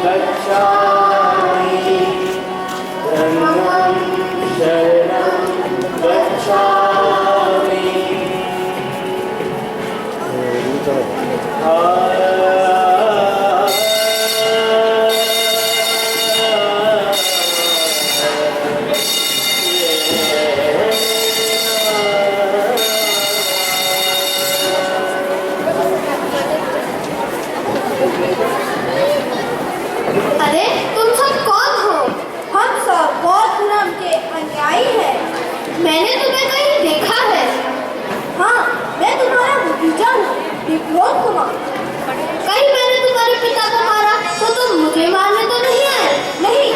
गच्छामि धम्मं शरणं गच्छामि अरे तुम सब कौन हो? हम सब बौद्ध धर्म के अनुयायी हैं। मैंने तुम्हें कहीं देखा है। हाँ, मैं तुम्हारा भतीजा हूँ, विप्रोद कुमार। कहीं मैंने तुम्हारे पिता को मारा तो तुम मुझे मारने तो नहीं आए? नहीं,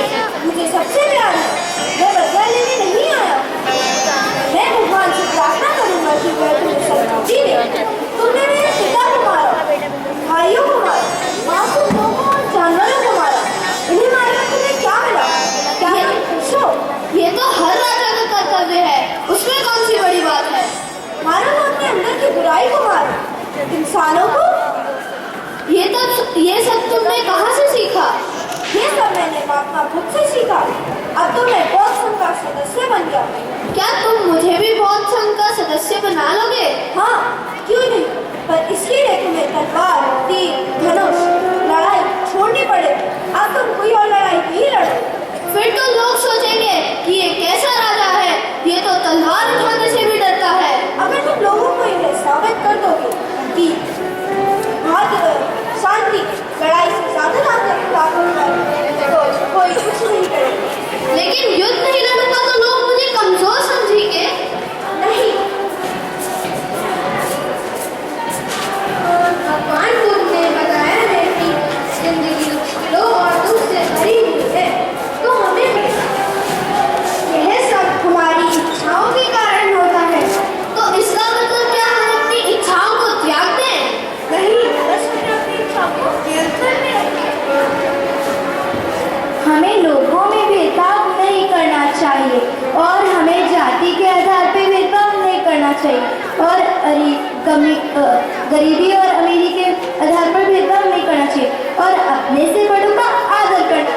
मुझे सबसे प्यार है। मैं बदला लेने नहीं आया। मैं भगवान से प्रार्थना करूंगा कि वह तुम्हें सद्बुद्धि दे। तुमने मेरे पिता को मारा, भाइयों को मारा, मासूम लोगों और जानवरों को मारा। इन्हें मारकर तुम्हें क्या मिला? क्या तुम खुश हो? ये तो हर राजा का कर्तव्य है, उसमें कौन सी बड़ी बात है? मारो तो अपने अंदर की बुराई को मारो। इंसानों को ये सब तुमने कहाँ से सीखा? ये सब मैंने महात्मा बुद्ध से सीखा। अब तो मैं बौद्ध संघ का सदस्य बन गया। क्या तुम मुझे भी बौद्ध संघ का सदस्य बना लोगे? हाँ, क्यों नहीं, पर इसके लिए तुम्हें तलवार, तीर, धनुष, लड़ाई छोड़नी पड़े। अब तुम कोई और लड़ाई नहीं लड़ो। फिर तो लोग सोचेंगे कि ये कैसा राजा है, ये तो तलवार उठाने से भी डरता है। अगर तुम लोगों को यह साबित कर दोगे कि शांति लड़ाई से ज्यादा ताकत है, तो कोई कुछ नहीं करेगा। लेकिन युद्ध नहीं लड़ूंगा तो लोग मुझे कमजोर समझेंगे। नहीं, भगवान बुद्ध ने बताया है कि जिंदगी मुश्किलों और दुख से भरी हुई है, तो हमें यह सब हमारी इच्छाओं के कारण होता है। तो इसका मतलब क्या हम अपनी इच्छाओं को त्याग दें? नहीं, अपनी इच्छाओं को नियंत्रण में रखें। हमें लोगों में भेदभाव नहीं करना चाहिए और हमें जाति के आधार पर भेदभाव नहीं करना चाहिए और गरीबी और अमीरी के आधार पर भेदभाव नहीं करना चाहिए और अपने से बड़ों का आदर करना।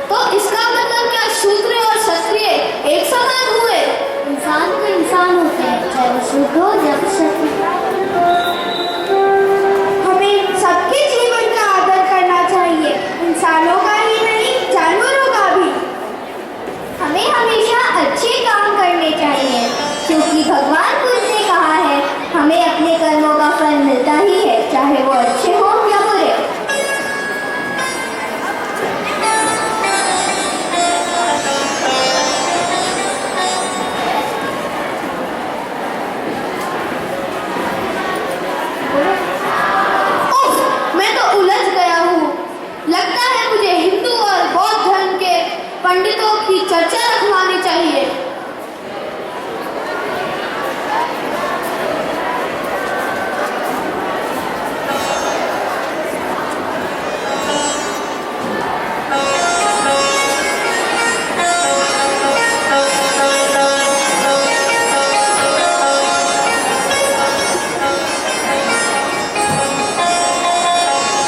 तो इसका मतलब क्या शूद्र और क्षत्रिय एक समान हुए? इंसान तो इंसान होते हैं, चाहे वो शूद्र हो या क्षत्रिय। हमें सबके जीवन का आदर करना चाहिए, इंसानों का ही नहीं, जानवरों का भी। हमें हमेशा अच्छे काम करने चाहिए, क्योंकि भगवान बुद्ध ने कहा है हमें अपने कर्मों का फल मिलता ही है, चाहे वो अच्छे हो या बुरे। मैं तो उलझ गया हूँ। लगता है मुझे हिंदू और बौद्ध धर्म के पंडितों की चर्चा रखवानी चाहिए।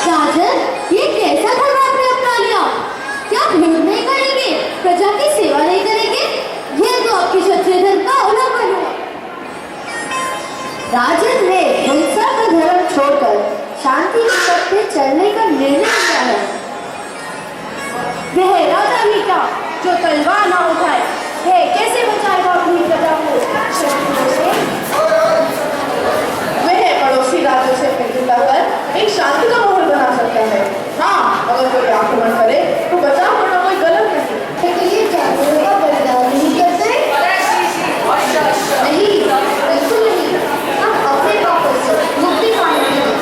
राजन, ये कैसा धर्म आपने अपना लिया? क्या भेद नहीं करेंगे, प्रजा की सेवा नहीं करेंगे? यह तो आपके क्षत्रिय धर्म का उल्लंघन हुआ। राजन ने हिंसा का धर्म छोड़कर शांति के पथ पे चलने का निर्णय लिया है। वह राजा ही था जो तलवार न उठाए, वह कैसे बचाएगा अपनी प्रजा को शत्रुओं से? वह पड़ोसी राज्यों से मिलजुला कर एक शांति का माहौल बना सकता है। हाँ, अगर कोई आक्रमण करे तो बचाव करना कोई गलत नहीं। लेकिन ये जानवरों का बलिदान नहीं करते? नहीं, बिल्कुल नहीं। हम अपने पापों से मुक्ति पाने के लिए,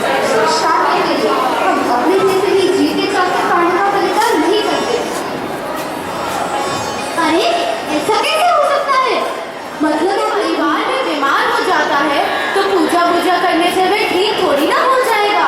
शांति के लिए हम अपनी जिंदगी जीते जाते पाने का बलिदान नहीं करते। अरे, ऐसा कैसे हो सकता है? मतलब परिवार में बीमार हो जाता है तो पूजा करने से वे ठीक थोड़ी ना हो जाएगा।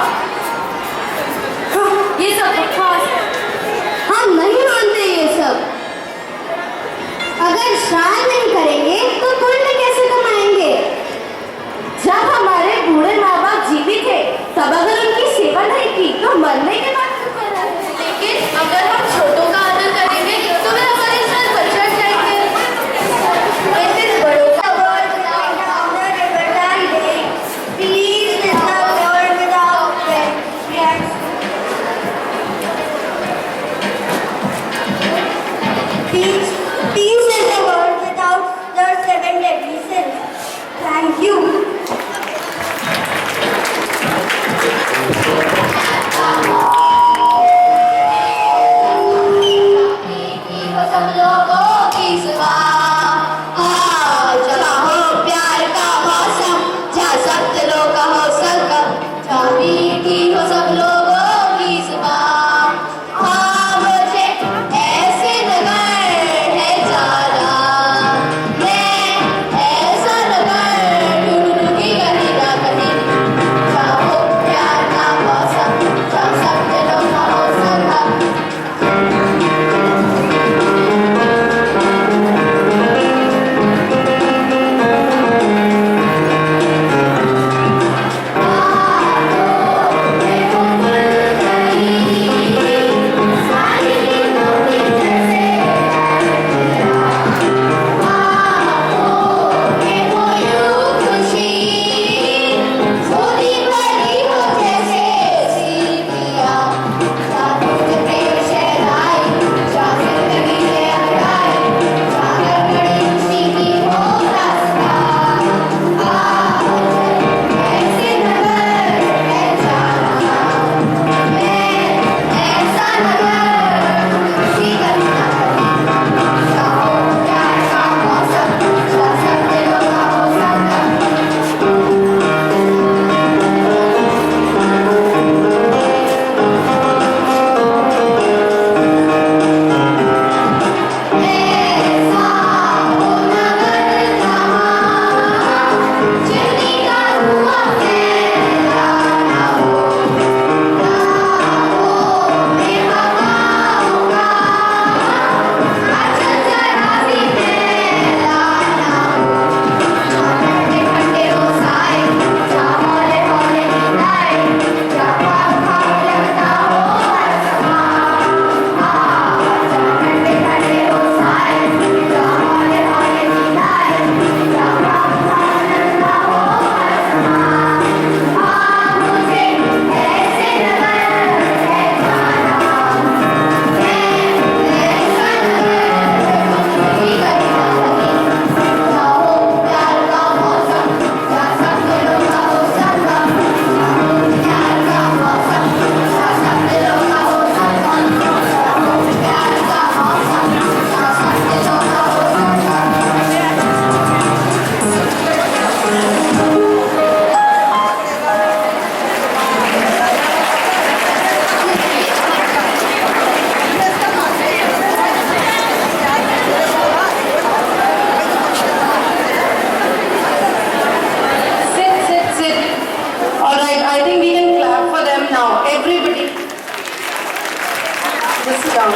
Just sit down.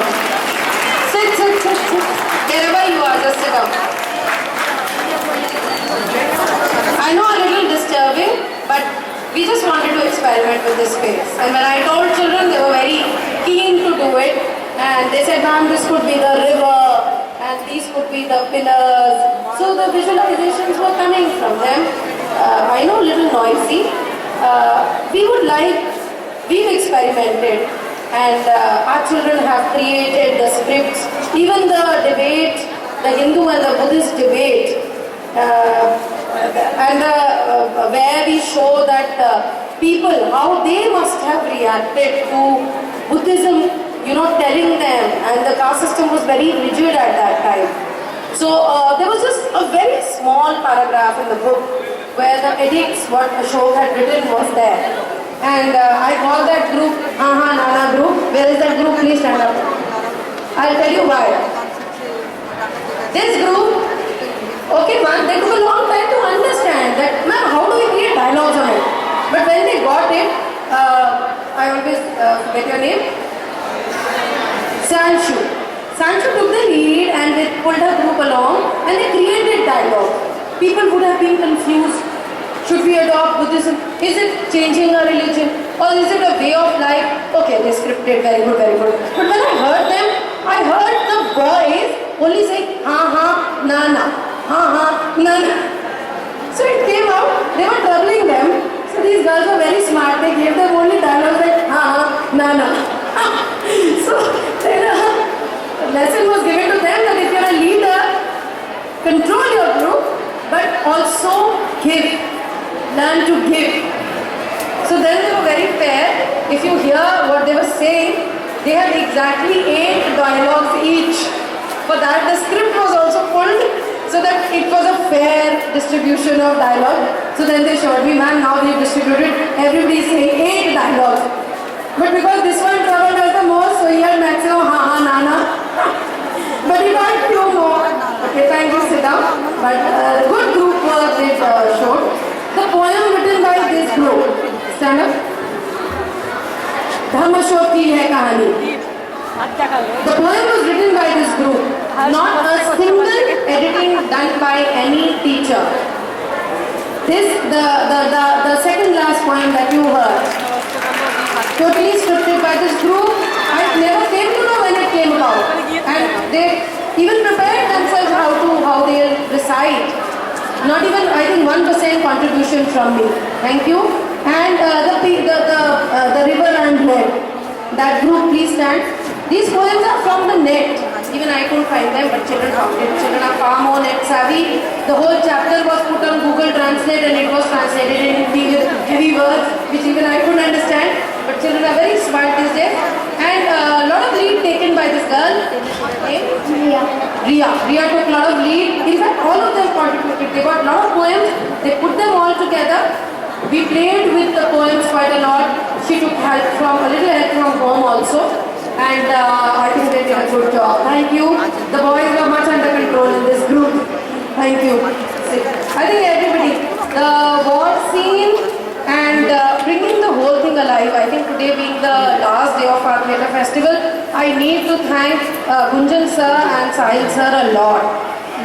Sit, sit, sit, sit. Wherever you are, just sit down. I know a little disturbing, but we just wanted to experiment with this space. And when I told children, they were very keen to do it. And they said, ma'am, this could be the river, and these could be the pillars. So the visualizations were coming from them. I know a little noisy. We've experimented, and our children have created the scripts, even the debate, the Hindu and the Buddhist debate, where we show that people, how they must have reacted to Buddhism, telling them, and the caste system was very rigid at that time. So there was just a very small paragraph in the book where the edicts, what Ashok had written, was there. And I call that group Nana group. Where is that group? Please stand up. I'll tell you why. This group, okay man, they took a long time to understand that, man, how do we create dialogues on it? But when they got it, I always forget your name. Sanchu. Sanchu took the lead and they pulled her group along and they created dialogue. People would have been confused. Should we adopt Buddhism? Is it changing our religion? Or is it a way of life? Okay, they scripted, very good, very good. But when I heard them, I heard the boys only say, nana, nana. So it came out, they were troubling them. So these girls were very smart. They gave them only dialogues like, nana. So then a lesson was given to them that if you're a leader, control your group, but also give. Learn to give. So then they were very fair. If you hear what they were saying, they had exactly 8 dialogues each. For that, the script was also pulled so that it was a fair distribution of dialogue. So then they showed me, ma'am, now we've distributed, everybody saying 8 dialogues. But because this one troubled us the most, so he had maximum nana. But he got few more. Okay, thank you, sit down. But good group work they showed. The poem written by this group, stand up. Dhamma Ashok ki hai kahani. The poem was written by this group, not a single editing done by any teacher. This, the second last poem that you heard, totally scripted by this group. I never came to know when it came about, and they even prepared themselves how they'll recite. Not even, I think, 1% contribution from me. Thank you. And the river and led. That group, please stand. These poems are from the net. Even I couldn't find them, but children found it. Children are far more net savvy. The whole chapter was put on Google Translate and it was translated in Hindi with heavy words, which even I couldn't understand. But children are very smart these days. And a lot of lead taken by this girl. Ria. Ria took a lot of lead. In fact, all of them contributed. They got a lot of poems. They put them all together. We played with the poems quite a lot. She took a little help from home also. And I think they did a good job. Thank you. The boys were much under control in this group. Thank you. I think everybody, the war scene and bringing the whole thing alive. I think today being the last day of our theatre festival, I need to thank Gunjan sir and Sahil sir a lot.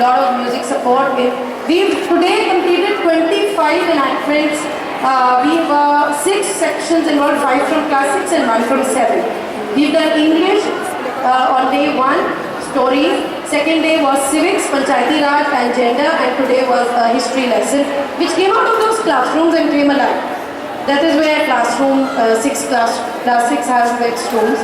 Lot of music support. We've today completed 25 enactments. We have 6 sections involved, 5 from class 6 and 1 from 7. We've done English on day 1, stories. Second day was civics, Panchayati Raj and gender, and today was a history lesson, which came out of those classrooms and came alive. That is where class 6 has its rooms.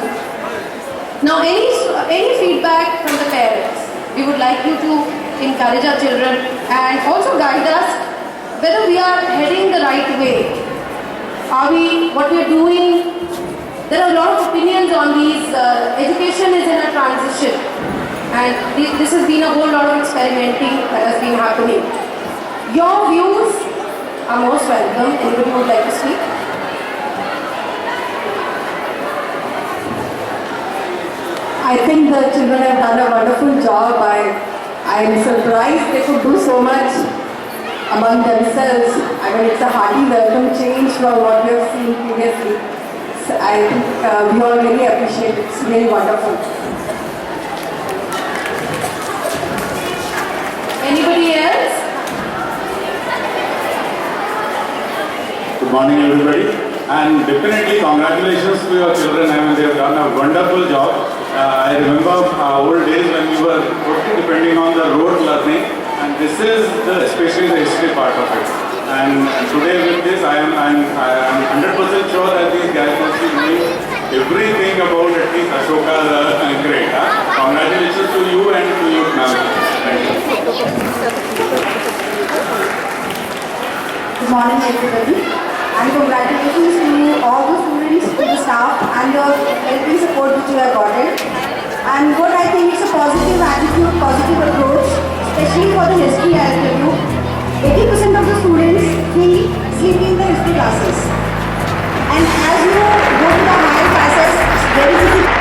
Now, any feedback from the parents? We would like you to encourage our children and also guide us whether we are heading the right way. What we are doing? There are a lot of opinions on these. Education is in a transition, and this has been a whole lot of experimenting that has been happening. Your views are most welcome. Anybody would like to speak? I think the children have done a wonderful job. I am surprised they could do so much among themselves. I mean, it's a hearty welcome change from what we have seen previously. I think we all really appreciate it. It's really wonderful. Anybody else? Good morning, everybody. And definitely congratulations to your children. I mean, they have done a wonderful job. I remember old days when we were totally depending on the rote learning, and this is especially the history part of it. And today with this, I am 100% sure that these guys must be knowing everything about at least Ashoka's grade. Congratulations to you and to you, ma'am. Thank you. Good morning, everybody. And congratulations to all the students, to the staff, and the helping support which you have gotten. And what I think is a positive attitude, positive approach, especially for the history, I'll tell you. 80% of the students sleep in the history classes. And as you go to the higher classes, there is a